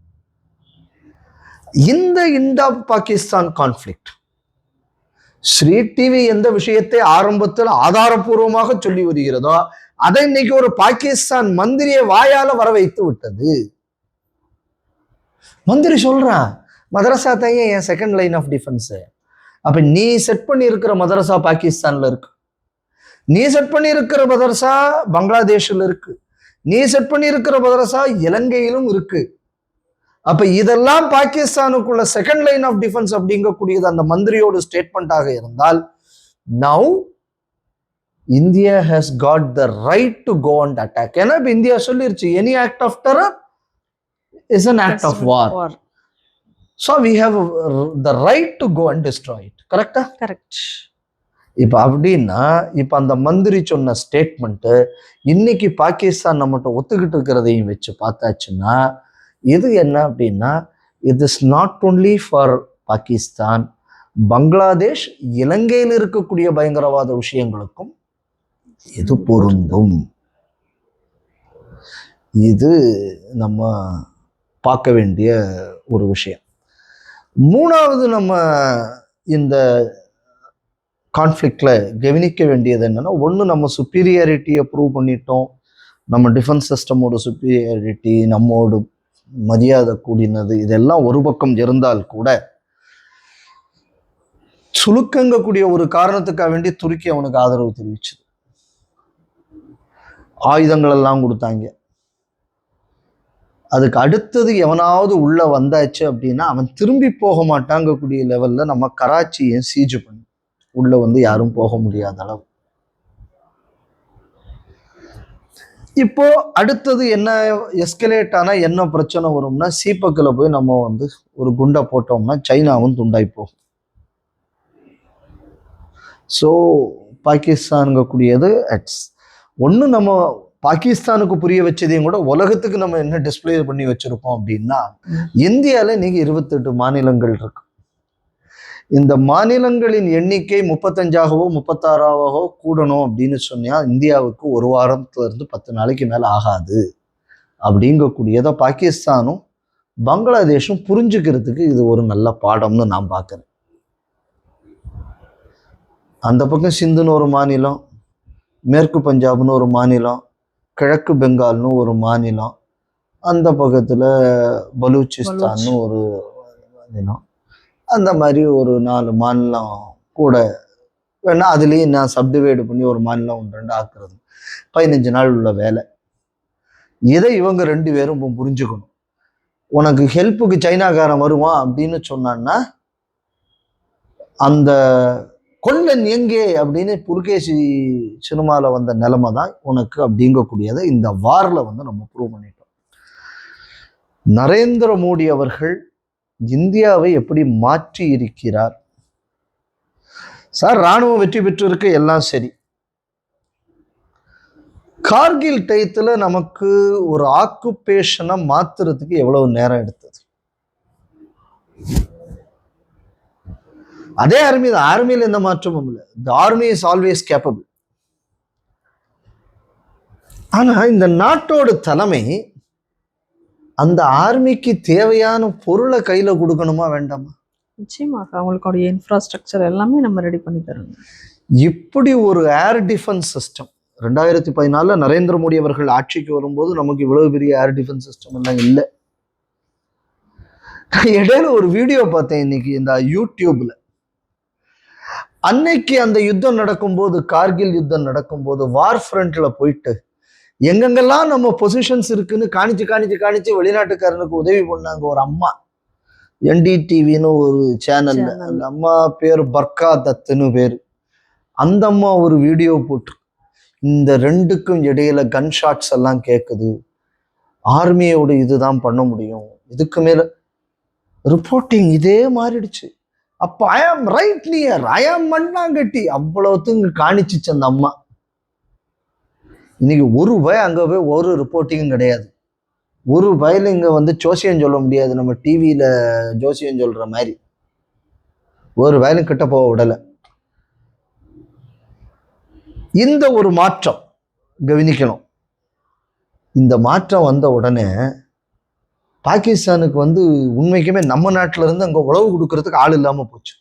இந்த இந்தோ பாகிஸ்தான் கான்ஃபிளிக்ட் ஸ்ரீ டிவி எந்த விஷயத்தை ஆரம்பத்தில் ஆதாரபூர்வமாக சொல்லி வருகிறதோ அதை இன்னைக்கு ஒரு பாகிஸ்தான் மந்திரியை வாயால வர வைத்து விட்டது. மந்திரி சொல்றான், மதரசா தான் என் செகண்ட் லைன் ஆஃப் டிஃபென்ஸு. அப்ப நீ செட் பண்ணி இருக்கிற மதரசா பாகிஸ்தான்ல இருக்கு, நீ செட் பண்ணி இருக்கிற மதரசா பங்களாதேஷ்ல இருக்கு, நீ செட் பண்ணி இருக்கிற மதரசா இலங்கையிலும் இருக்கு. அப்ப இதெல்லாம் பாகிஸ்தானுக்குள்ள செகண்ட் லைன் ஆஃப் டிஃபென்ஸ் அப்படிங்கக்கூடியது அந்த மந்திரியோட ஸ்டேட்மெண்டாக இருந்தால், now India has got the right to go and attack. ஏன்னா இப்ப இந்தியா சொல்லிருச்சு, any act of terror is an act of war. So we have the right to go and destroy it. கரெக்டா? Correct. இப்ப அப்படின்னா இப்ப அந்த மந்திரி சொன்ன ஸ்டேட்மெண்ட் இன்னைக்கு பாகிஸ்தான் நம்மகிட்ட ஒத்துக்கிட்டு இருக்கிறதையும் வச்சு பார்த்தாச்சுன்னா இது என்ன அப்படின்னா, இது is not only for Pakistan, Bangladesh, இலங்கையில் இருக்கக்கூடிய பயங்கரவாத விஷயங்களுக்கும் இது பொருந்தும். இது நம்ம பார்க்க வேண்டிய ஒரு விஷயம். மூணாவது நம்ம இந்த கான்ஃப்ளிக்ட்ல கவனிக்க வேண்டியது என்னன்னா, ஒன்று நம்ம சுப்பீரியாரிட்டியை ப்ரூவ் பண்ணிட்டோம், நம்ம டிஃபென்ஸ் சிஸ்டமோட சுப்பீரியாரிட்டி, நம்மோட மரியாதை கூடினது, இதெல்லாம் ஒரு பக்கம் இருந்தால் கூட சுலுக்கங்கக்கூடிய ஒரு காரணத்துக்காக வேண்டி துருக்கி அவனுக்கு ஆதரவு தெரிவிச்சது, ஆயுதங்கள் எல்லாம் கொடுத்தாங்க. அதுக்கு அடுத்தது எவனாவது உள்ள வந்தாச்சு அப்படின்னா அவன் திரும்பி போக மாட்டாங்கக்கூடிய லெவல்ல நம்ம கராச்சியை சீஜ் பண்ணி உள்ள வந்து யாரும் போக முடியாத அளவு. இப்போ அடுத்தது என்ன எஸ்கலேட் ஆனா என்ன பிரச்சனை வரும்னா, சீப்பக்கில் போய் நம்ம வந்து ஒரு குண்டை போட்டோம்னா சைனாவும் துண்டாய் போகும். ஸோ பாகிஸ்தானுங்கக்கூடியது ஒன்று நம்ம பாகிஸ்தானுக்கு புரிய வச்சதையும் கூட உலகத்துக்கு நம்ம என்ன டிஸ்பிளே பண்ணி வச்சிருக்கோம் அப்படின்னா, இந்தியாவில் இன்னைக்கு 28 மாநிலங்கள் இருக்கு. இந்த மாநிலங்களின் எண்ணிக்கை 35ஆகவோ 36ஆகவோ கூடணும் அப்படின்னு சொன்னா இந்தியாவுக்கு ஒரு வாரத்துல இருந்து 10 நாளைக்கு மேல ஆகாது அப்படிங்கக்கூடியதை பாகிஸ்தானும் பங்களாதேஷும் புரிஞ்சுக்கிறதுக்கு இது ஒரு நல்ல பாடம்னு நான் பார்க்குறேன். அந்த பக்கம் சிந்துன்னு ஒரு மாநிலம், மேற்கு பஞ்சாப்னு ஒரு மாநிலம், கிழக்கு பெங்கால்னு ஒரு மாநிலம், அந்த பக்கத்தில் பலூச்சிஸ்தான்னு ஒரு மாநிலம், அந்த மாதிரி ஒரு 4 மாநிலம் கூட வேணா அதுலேயும் நான் சப்டிவைடு பண்ணி ஒரு மாநிலம் 1-2 ஆக்குறது 15 நாள் உள்ள வேலை. இதை இவங்க 2 பேரும் புரிஞ்சுக்கணும். உனக்கு ஹெல்ப்புக்கு சைனாக்காரன் வருவான் அப்படின்னு சொன்னான்னா அந்த கொல்லன் எங்கே அப்படின்னு புருகேசி சினிமாவில் வந்த நிலைமை தான் உனக்கு அப்படிங்கக்கூடியதை இந்த வாரில் வந்து நம்ம ப்ரூவ் பண்ணிட்டோம். நரேந்திர மோடி அவர்கள் இந்தியாவை எப்படி மாற்றி இருக்கிறார் சார்? ராணுவம் வெற்றி பெற்று இருக்கு, எல்லாம் சரி. கார்கில் டயத்துல நமக்கு ஒரு ஆக்குபேஷனை மாத்துறதுக்கு எவ்வளவு நேரம் எடுத்தது? அதே ஆர்மி தான், ஆர்மியில் எந்த மாற்றமும் இல்லை. த ஆர்மி இஸ் ஆல்வேஸ் கேப்பபிள். ஆனா இந்த நாட்டோட தலைமை அந்த ஆர்மிக்கு தேவையான பொருளை கையில கொடுக்கணுமா வேண்டாமா? நிச்சயமாக அவங்களுடைய இன்ஃப்ராஸ்ட்ரக்சர் எல்லாமே நம்ம ரெடி பண்ணி தரணும். இப்படி ஒரு air defence system 2014 Narendra Modi அவர்கள் ஆட்சிக்கு வரும்போது நமக்கு இவ்வளவு பெரிய ஏர் டிஃபென்ஸ் சிஸ்டம் எல்லாம் இல்லை. இடையில ஒரு வீடியோ பார்த்தேன் இன்னைக்கு இந்த யூடியூப்ல. அன்னைக்கு அந்த யுத்தம் நடக்கும்போது, கார்கில் யுத்தம் நடக்கும்போது வார் ஃப்ரண்ட்ல போயிட்டு எங்கெங்கெல்லாம் நம்ம பொசிஷன்ஸ் இருக்குன்னு காணிச்சு வெளிநாட்டுக்காரனுக்கு உதவி பண்ணாங்க ஒரு அம்மா. NDTVன்னு ஒரு சேனல்ல, அந்த அம்மா பேர் பர்கா தத்துன்னு பேரு. அந்த அம்மா ஒரு வீடியோ போட்டு இந்த 2க்கும் இடையில கன் ஷாட்ஸ் எல்லாம் கேட்குது, ஆர்மியோட இதுதான் பண்ண முடியும், இதுக்கு மேல ரிப்போர்ட்டிங் இதே மாறிடுச்சு. அப்போ ஐ ஆம் ரைட் நியர், ஐ ஆம் மண்ணாங்கட்டி, அவ்வளவுத்துங்க காணிச்சிச்சு அந்த அம்மா. இன்னைக்கு ஒரு பய அங்க போய் ஒரு ரிப்போர்ட்டிங்கும் கிடையாது. ஒரு பயல இங்க வந்து ஜோசியம் சொல்ல முடியாது, நம்ம டிவியில ஜோசியம் சொல்ற மாதிரி ஒரு பயலும் கிட்ட போக விடலை. இந்த ஒரு மாற்றம் கவனிக்கணும். இந்த மாற்றம் வந்த உடனே பாகிஸ்தானுக்கு வந்து உண்மைக்குமே நம்ம நாட்டில இருந்து அங்க உளவு கொடுக்கறதுக்கு ஆள் இல்லாம போச்சு.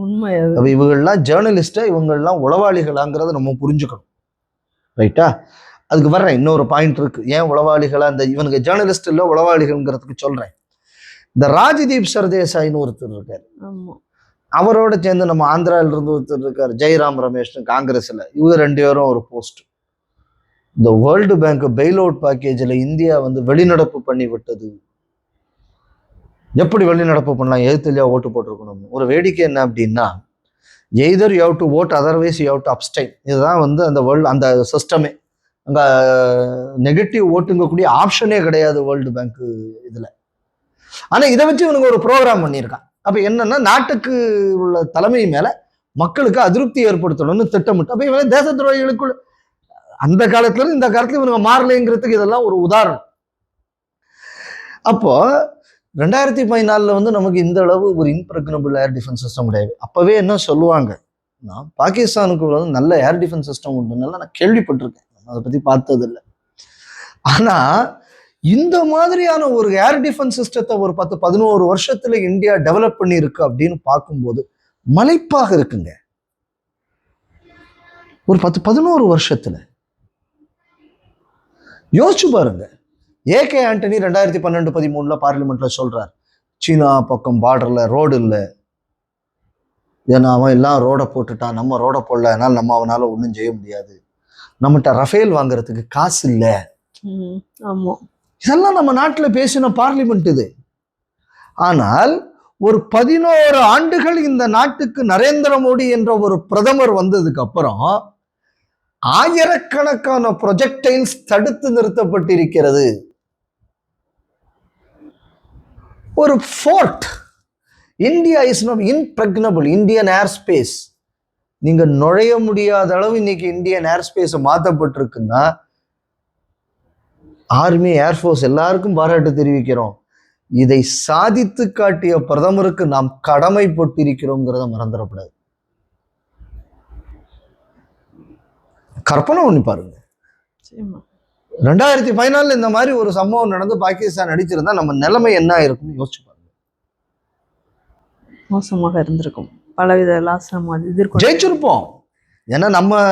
உண்மை. இவங்கெல்லாம் ஜேர்னலிஸ்டா, இவங்கெல்லாம் உளவாளிகளாங்கிறத நம்ம புரிஞ்சுக்கணும். ரைட்டா? அதுக்கு வர்றேன், இன்னொரு பாயிண்ட் இருக்கு. ஏன் உளவாளிகளா? இந்த இவனுக்கு ஜேர்னலிஸ்ட் இல்லை உளவாளிகள்ங்கிறதுக்கு சொல்றேன். இந்த ராஜ்தீப் சர்தேசாய்னு ஒருத்தர் இருக்காரு, ஆமா. அவரோட சேர்ந்து நம்ம ஆந்திரால இருந்து ஒருத்தர் இருக்காரு ஜெய்ராம் ரமேஷ்னு காங்கிரஸ்ல, இவங்க 2 பேரும் ஒரு போஸ்ட். இந்த வேர்ல்டு பேங்க் பெயில் அவுட் பேக்கேஜ்ல இந்தியா வந்து வெளிநடப்பு பண்ணி விட்டது. எப்படி வெளிநடப்பு பண்ணலாம், எதிர்த்துலையா ஓட்டு போட்டிருக்கணும். ஒரு வேடிக்கை என்ன அப்படின்னா, either you have to vote, otherwise you have to abstain. இதுதான் வந்து அந்த வேர்ல்டு அந்த சிஸ்டமே. அங்க நெகட்டிவ் ஓட்டுங்கக்கூடிய ஆப்ஷனே கிடையாது வேர்ல்டு பேங்க் இதுல. ஆனா இதை வச்சு இவனுங்க ஒரு ப்ரோக்ராம் பண்ணியிருக்கான். அப்ப என்னன்னா, நாட்டுக்கு உள்ள தலைமை மேல மக்களுக்கு அதிருப்தி ஏற்படுத்தணும்னு திட்டமிட்டு, அப்ப இவங்க தேச துரோகிகளுக்குள்ள அந்த காலத்துல இருந்து இந்த காலத்துல இவங்க மாறலைங்கிறதுக்கு இதெல்லாம் ஒரு உதாரணம். அப்போ 2014 வந்து நமக்கு இந்த அளவு ஒரு இம்பிரக்னபிள் ஏர் டிஃபென்ஸ் சிஸ்டம் கிடையாது. அப்பவே என்ன சொல்லுவாங்க, நான் பாகிஸ்தானுக்கு வந்து நல்ல ஏர் டிஃபென்ஸ் சிஸ்டம் உண்டுனால நான் கேள்விப்பட்டிருக்கேன், அதை பத்தி பார்த்தது இல்லை. ஆனா இந்த மாதிரியான ஒரு ஏர் டிஃபென்ஸ் சிஸ்டத்தை ஒரு 10-11 வருஷத்துல இந்தியா டெவலப் பண்ணி இருக்கு அப்படின்னு பார்க்கும்போது மலைப்பாக இருக்குங்க. ஒரு 10-11 வருஷத்துல யோசிச்சு பாருங்க. ஏகே ஆண்டனி 2012-13 பார்லிமெண்ட்ல சொல்றார், சீனா பக்கம் பார்டர்ல ரோடு இல்லை, ஏன்னா அவன் எல்லாம் ரோடை போட்டுட்டான், நம்ம ரோடை போடல, அதனால நம்ம அவனால ஒன்றும் செய்ய முடியாது, நம்மகிட்ட ரஃபேல் வாங்குறதுக்கு காசு இல்லை. ஆமா, இதெல்லாம் நம்ம நாட்டில் பேசின பார்லிமெண்ட் இது. ஆனால் ஒரு 11 ஆண்டுகள் இந்த நாட்டுக்கு நரேந்திர மோடி என்ற ஒரு பிரதமர் வந்ததுக்கு அப்புறம் ஆயிரக்கணக்கான ப்ரொஜெக்டைல்ஸ் தடுத்து நிறுத்தப்பட்டிருக்கிறது. ஒரு fort, India is not impregnable, Indian air space நீங்க நுழைய முடியாத அளவு இன்னைக்கு இந்தியன் ஏர் ஸ்பேஸ் மாற்றப்பட்டிருக்குன்னா, ஆர்மி ஏர்ஃபோர்ஸ் எல்லாருக்கும் பாராட்டு தெரிவிக்கிறோம். இதை சாதித்து காட்டிய பிரதமருக்கு நாம் கடமைப்பட்டிருக்கிறோங்கிறத மறந்துடக்கூடாது. கற்பனை பண்ணி பாருங்க, 2014 இந்த மாதிரி ஒரு சம்பவம் நடந்து பாகிஸ்தான் அடிச்சிருந்தா நம்ம நிலைமை என்ன இருக்கும்னு யோசிச்சு பாருங்க. மோசமாக இருந்திருக்கும், பலவித லாஸ் நம்ம எதிர்கொண்டு ஜெயிச்சிருப்போம். ஏன்னா நம்ம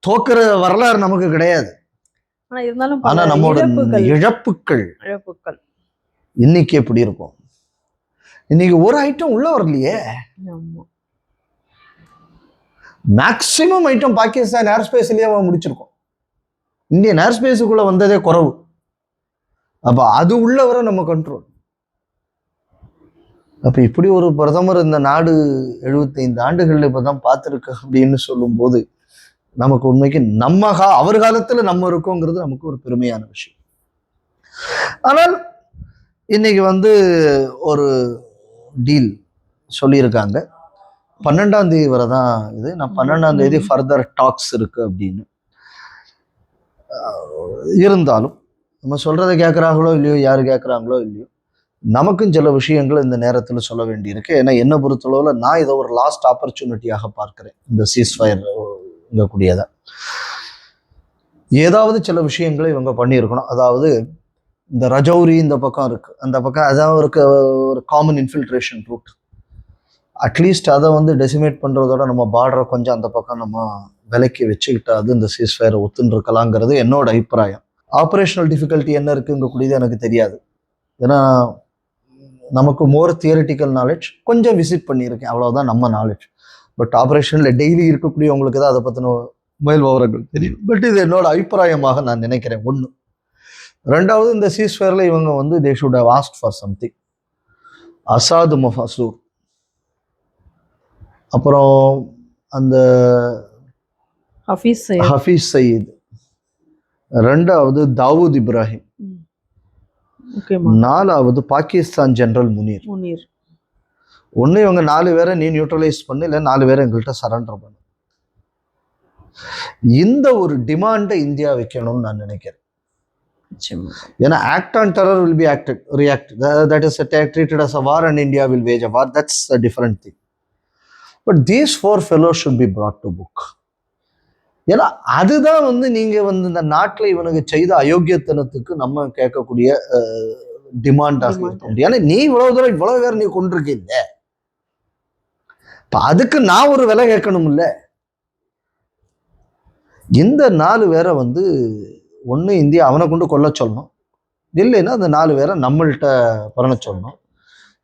தோக்குற வரலாறு நமக்கு கிடையாது. ஆனா இருந்தாலும் ஆனா நம்மளோட இழப்புகள் இன்னைக்கு எப்படி இருக்கும்? இன்னைக்கு ஒரு ஐட்டம் உள்ள வரலையே, மேக்சிமம் ஐட்டம் பாகிஸ்தான் ஏர் ஸ்பேஸ்லயே முடிச்சிருக்கோம். இந்தியன் ஏர் ஸ்பேஸுக்குள்ள வந்ததே குறைவு. அப்ப அது உள்ள வர நம்ம கண்ட்ரோல். அப்ப இப்படி ஒரு பிரதமர் இந்த நாடு 75 ஆண்டுகள்ல இப்பதான் பார்த்திருக்கு அப்படின்னு சொல்லும் போது நமக்கு உண்மைக்கு நம்ம அவர் காலத்துல நம்ம இருக்கோங்கிறது நமக்கு ஒரு பெருமையான விஷயம். ஆனால் இன்னைக்கு வந்து ஒரு டீல் சொல்லியிருக்காங்க, 12ஆம் தேதி வரை தான் இது. நான் 12ஆம் தேதி ஃபர்தர் டாக்ஸ் இருக்கு அப்படின்னு. இருந்தாலும் நம்ம சொல்றதை கேட்குறாங்களோ இல்லையோ, யாரு கேட்குறாங்களோ இல்லையோ, நமக்கும் சில விஷயங்கள் இந்த நேரத்தில் சொல்ல வேண்டியிருக்கு. ஏன்னா என்னை பொறுத்தளவில் நான் இதை ஒரு லாஸ்ட் ஆப்பர்ச்சுனிட்டியாக பார்க்கிறேன். இந்த சீஸ்ஃபயர் கூடியதை ஏதாவது சில விஷயங்களை இவங்க பண்ணியிருக்கணும். அதாவது இந்த ரஜௌரி இந்த பக்கம் இருக்கு, அந்த பக்கம் அதாவது ஒரு காமன் இன்ஃபில்ட்ரேஷன் ரூட், அட்லீஸ்ட் அதை வந்து டெசிமேட் பண்றதோட நம்ம பார்டரை கொஞ்சம் அந்த பக்கம் நம்ம விலைக்கு வச்சுக்கிட்டா அது இந்த சீஸ்ஃபயரை ஒத்துன்னு இருக்கலாங்கிறது என்னோட அபிப்பிராயம். ஆப்ரேஷனல் டிஃபிகல்ட்டி என்ன இருக்குங்கக்கூடியது எனக்கு தெரியாது, ஏன்னா நமக்கு மோர் தியரிட்டிக்கல் நாலேஜ், கொஞ்சம் விசிட் பண்ணியிருக்கேன், அவ்வளவுதான் நம்ம நாலேஜ். பட் ஆப்ரேஷனில் டெய்லி இருக்கக்கூடியவங்களுக்கு தான் அதை பற்றின மேல் விவரங்கள் தெரியும். பட் இது என்னோட அபிப்பிராயமாக நான் நினைக்கிறேன். ஒன்று. ரெண்டாவது, இந்த சீஸ்ஃபயரில் இவங்க வந்து they should have asked for something. Azhar Masood, அப்புறம் அந்த ஹஃபீஸ் சயீத், ரெண்டாவது தாவூத் இப்ராஹிம், நாலாவது பாகிஸ்தான் ஜெனரல் முனீர். ஒன்று இவங்க 4 பேரை நீ நியூட்ரலைஸ் பண்ணு, இல்லை 4 பேரை எங்கள்கிட்ட சரண்டர் பண்ணு. இந்த ஒரு டிமாண்டை இந்தியா வைக்கணும்னு நான் நினைக்கிறேன். ஏன்னா act on terror will be react, that is treated as a war and India will wage a war, that's a different thing. But these 4 fellows should be brought to book. ஏன்னா அதுதான் வந்து நீங்க வந்து இந்த நாட்டில் இவனுக்கு செய்த அயோக்கியத்தனத்துக்கு நம்ம கேட்கக்கூடிய டிமாண்டாக இருக்க முடியும். ஏன்னா நீ இவ்வளவு தூரம் இவ்வளவு பேர் நீ கொண்டிருக்கீங்க, அதுக்கு நான் ஒரு விலை கேட்கணும் இல்ல. இந்த 4 பேரை வந்து ஒண்ணு இந்தியா அவனை கொண்டு கொல்ல சொல்லணும், இல்லைன்னா அந்த 4 பேரை நம்மள்கிட்ட பரண சொல்லணும்.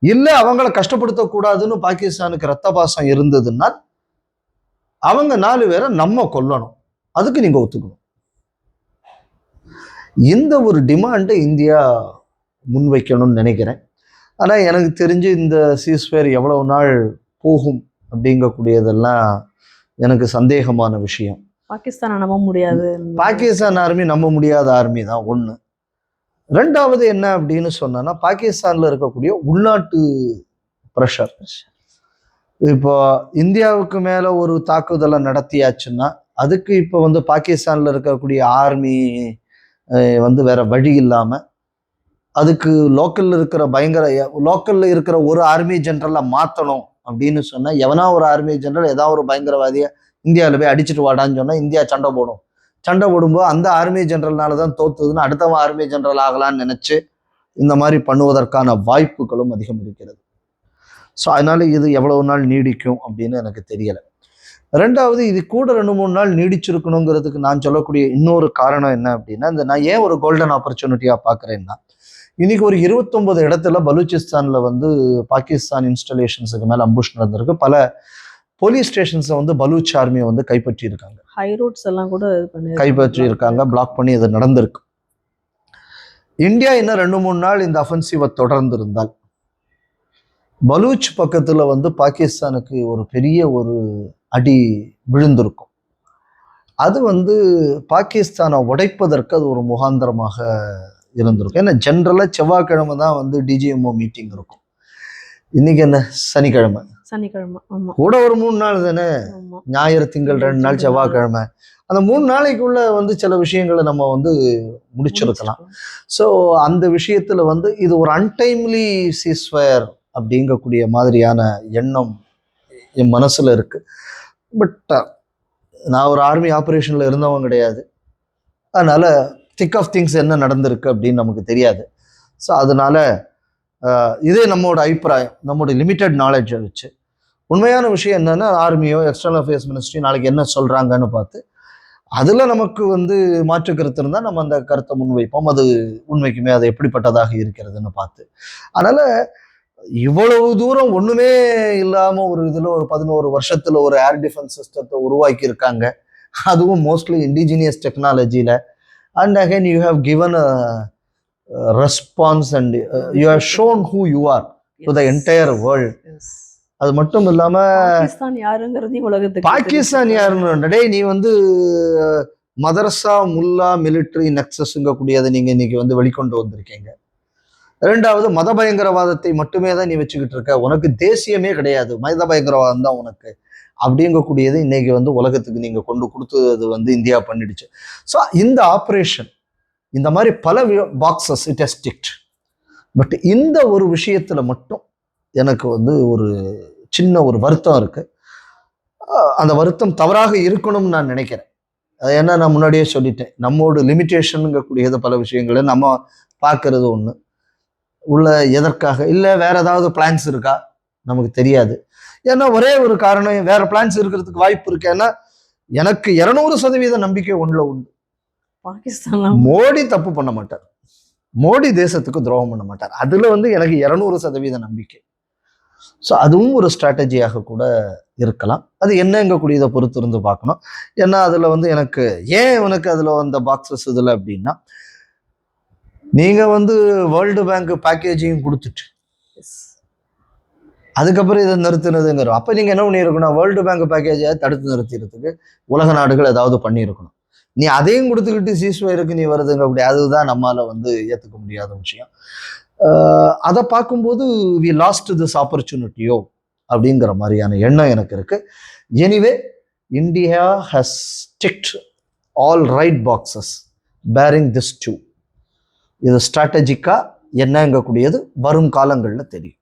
இல்லை அவங்கள கஷ்டப்படுத்தக்கூடாதுன்னு பாகிஸ்தானுக்கு ரத்த பாசம் இருந்ததுன்னா அவங்க 4 பேரை நம்ம கொல்லணும். அதுக்கு நீங்க ஒத்துக்கணும். இந்த ஒரு டிமாண்டை இந்தியா முன்வைக்கணும்னு நினைக்கிறேன். ஆனா எனக்கு தெரிஞ்சு இந்த சீஸ்ஃபயர் எவ்வளவு நாள் போகும் அப்படிங்கக்கூடியதெல்லாம் எனக்கு சந்தேகமான விஷயம். பாகிஸ்தானை நம்ப முடியாது. பாகிஸ்தான் ஆர்மி நம்ப முடியாத ஆர்மி தான் ஒண்ணு. ரெண்டாவது என்ன அப்படின்னு சொன்னா, பாகிஸ்தான்ல இருக்கக்கூடிய உள்நாட்டு பிரஷர். இப்போ இந்தியாவுக்கு மேல ஒரு தாக்குதலை நடத்தியாச்சுன்னா அதுக்கு இப்போ வந்து பாகிஸ்தான்ல இருக்கக்கூடிய ஆர்மி வந்து வேற வழி இல்லாம அதுக்கு லோக்கல்ல இருக்கிற ஒரு ஆர்மி ஜெனரலை மாத்தணும் அப்படின்னு சொன்னா எவனா ஒரு ஆர்மி ஜெனரல் ஏதாவது ஒரு பயங்கரவாதியை இந்தியாவில் போய் அடிச்சுட்டு வாடான்னு சொன்னா இந்தியா சண்டை போடும். சண்டை போடும்போது அந்த ஆர்மி ஜெனரல்னால தான் தோத்துதுன்னு அடுத்தவன் ஆர்மி ஜெனரல் ஆகலான்னு நினைச்சு இந்த மாதிரி பண்ணுவதற்கான வாய்ப்புகளும் அதிகம் இருக்கிறது. ஸோ அதனால இது எவ்வளவு நாள் நீடிக்கும் அப்படின்னு எனக்கு தெரியலை. ரெண்டாவது இது கூட 2-3 நாள் நீடிச்சிருக்கணுங்கிறதுக்கு நான் சொல்லக்கூடிய இன்னொரு காரணம் என்ன அப்படின்னா, நான் ஏன் ஒரு கோல்டன் ஆப்பர்ச்சுனிட்டியா பார்க்குறேன்னா, இன்னைக்கு ஒரு 29 இடத்துல பலூச்சிஸ்தான்ல வந்து பாகிஸ்தான் இன்ஸ்டாலேஷன்ஸுக்கு மேல அம்புஷ் நடந்திருக்கு. பல போலீஸ் ஸ்டேஷன்ஸை வந்து பலூச் ஆர்மியை வந்து கைப்பற்றி இருக்காங்க. ஹை ரோட்ஸ் எல்லாம் கூட கைப்பற்றி இருக்காங்க, பிளாக் பண்ணி இது நடந்திருக்கு. இந்தியா இன்னும் 2-3 நாள் இந்த அஃபென்சிவை தொடர்ந்து இருந்தால் பலூச் பக்கத்துல வந்து பாகிஸ்தானுக்கு ஒரு பெரிய ஒரு அடி விழுந்திருக்கும். அது வந்து பாகிஸ்தானை உடைப்பதற்கு அது ஒரு முகாந்திரமாக இருந்திருக்கும். ஏன்னா ஜென்ரலா செவ்வாய்க்கிழமை தான் வந்து டிஜிஎம்ஓ மீட்டிங் இருக்கும். இன்னைக்கு என்ன சனிக்கிழமை கூட ஒரு 3 நாள் தானே, ஞாயிறு திங்கள் 2 நாள் செவ்வாய்க்கிழமை. அந்த 3 நாளைக்குள்ள வந்து சில விஷயங்களை நம்ம வந்து முடிச்சிருக்கலாம். ஸோ அந்த விஷயத்துல வந்து இது ஒரு அன்டைம்லி சீஸ்ஃபயர் அப்படிங்கக்கூடிய மாதிரியான எண்ணம் என் மனசுல இருக்கு. பட் நான் ஒரு ஆர்மி ஆப்ரேஷன்ல இருந்தவன் கிடையாது. அதனால திக் ஆஃப் திங்ஸ் என்ன நடந்திருக்கு அப்படின்னு நமக்கு தெரியாது. ஸோ அதனால இதே நம்மளோட அபிப்பிராயம், நம்மளோட லிமிட்டட் நாலேஜை வச்சு உண்மையான விஷயம் என்னன்னா, ஆர்மியோ எக்ஸ்டர்னல் அஃபேர்ஸ் மினிஸ்ட்ரி நாளைக்கு என்ன சொல்றாங்கன்னு பார்த்து அதுல நமக்கு வந்து மாற்று கருத்து இருந்தால் நம்ம அந்த கருத்தை முன்வைப்போம். அது உண்மைக்குமே அது எப்படிப்பட்டதாக இருக்கிறதுன்னு பார்த்து. அதனால இவ்வளவு தூரம் ஒண்ணுமே இல்லாம ஒரு இதுல ஒரு 11 வருஷத்துல ஒரு ஏர் டிஃபென்ஸ் சிஸ்டத்தை உருவாக்கி இருக்காங்க. அதுவும் மோஸ்ட்லி இண்டிஜினியஸ் டெக்னாலஜியில. And again you have given a response and you have shown who you are to the entire world. அது மட்டும் இல்லாம பாகிஸ்தான் யாருன்னு நீ வந்து மதரசா முல்லா மிலிட்டரி நெக்சஸ்ங்க கூடியதை நீங்க இன்னைக்கு வந்து வெளிக்கொண்டு வந்திருக்கீங்க. ரெண்டாவது மத பயங்கரவாதத்தை மட்டுமே தான் நீ வச்சுக்கிட்டு இருக்க, உனக்கு தேசியமே கிடையாது, மத பயங்கரவாதம் தான் உனக்கு அப்படிங்கக்கூடியது இன்னைக்கு வந்து உலகத்துக்கு நீங்க கொண்டு கொடுத்தது வந்து இந்தியா பண்ணிடுச்சு. ஸோ இந்த ஆப்ரேஷன் இந்த மாதிரி பல boxes it has dict. But இந்த ஒரு விஷயத்துல மட்டும் எனக்கு வந்து ஒரு சின்ன ஒரு வருத்தம் இருக்கு. அந்த வருத்தம் தவறாக இருக்கணும்னு நான் நினைக்கிறேன். ஏன்னா நான் முன்னாடியே சொல்லிட்டேன், நம்மோட லிமிட்டேஷனுங்கக்கூடியது பல விஷயங்களை நம்ம பார்க்கறது ஒன்று, உள்ள எதற்காக இல்லை வேற ஏதாவது பிளான்ஸ் இருக்கா நமக்கு தெரியாது. ஏன்னா ஒரே ஒரு காரணம், வேற பிளான்ஸ் இருக்கிறதுக்கு வாய்ப்பு இருக்கு. ஏன்னா எனக்கு 200% நம்பிக்கை ஒன்றுல உண்டு, மோடி தப்பு பண்ண மாட்டார், மோடி தேசத்துக்கு துரோகம் பண்ண மாட்டார். அதுல வந்து எனக்கு 200% நம்பிக்கை. ஸோ அதுவும் ஒரு ஸ்ட்ராட்டஜியாக கூட இருக்கலாம். அது என்னங்கக்கூடியதை பொறுத்து இருந்து பார்க்கணும். ஏன்னா அதுல வந்து எனக்கு ஏன் உனக்கு அதுல வந்த பாக்ஸஸ் இதுல அப்படின்னா, நீங்க வந்து வேர்ல்டு பேங்க் பேக்கேஜையும் கொடுத்துட்டு அதுக்கப்புறம் இதை நிறுத்தினதுங்கிற அப்ப நீங்க என்ன பண்ணிருக்கணும், வேர்ல்டு பேங்க் பேக்கேஜை தடுத்து நிறுத்திறதுக்கு உலக நாடுகள் ஏதாவது பண்ணியிருக்கணும். நீ அதையும் கொடுத்துக்கிட்டு சீஸ்ஃபயருக்கு நீ வருதுங்க அப்படி, அதுதான் நம்மளால வந்து ஏத்துக்க முடியாத விஷயம். அதை பார்க்கும்போது வி லாஸ்ட் திஸ் ஆப்பர்ச்சுனிட்டியோ அப்படிங்கிற மாதிரியான எண்ணம் எனக்கு இருக்கு. Anyway India has ticked all right boxes barring this too. இது ஸ்ட்ராட்டஜிக்கா என்னங்கக்கூடியது வரும் காலங்களில் தெரியும்.